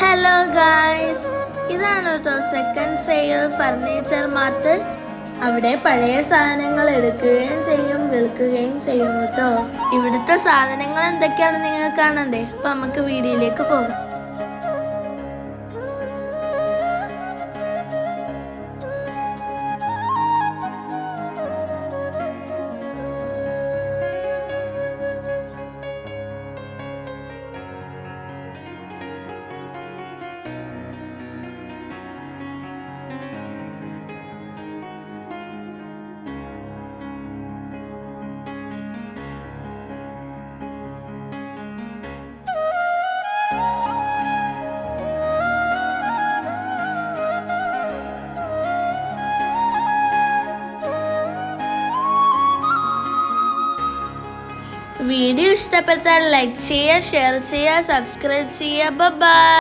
Hello guys, ഇതാണ് കേട്ടോ second sale furniture mart. അവിടെ പഴയ സാധനങ്ങൾ എടുക്കുകയും ചെയ്യും വിൽക്കുകയും ചെയ്യും കേട്ടോ. ഇവിടുത്തെ സാധനങ്ങൾ എന്തൊക്കെയാണെന്ന് നിങ്ങൾ കാണണ്ടേ? അപ്പൊ നമുക്ക് വീഡിയോയിലേക്ക് പോകാം. വീഡിയോ ഇഷ്ടപ്പെട്ടാൽ ലൈക്ക് ചെയ്യുക, ഷെയർ ചെയ്യുക, സബ്സ്ക്രൈബ് ചെയ്യുക. ബൈ.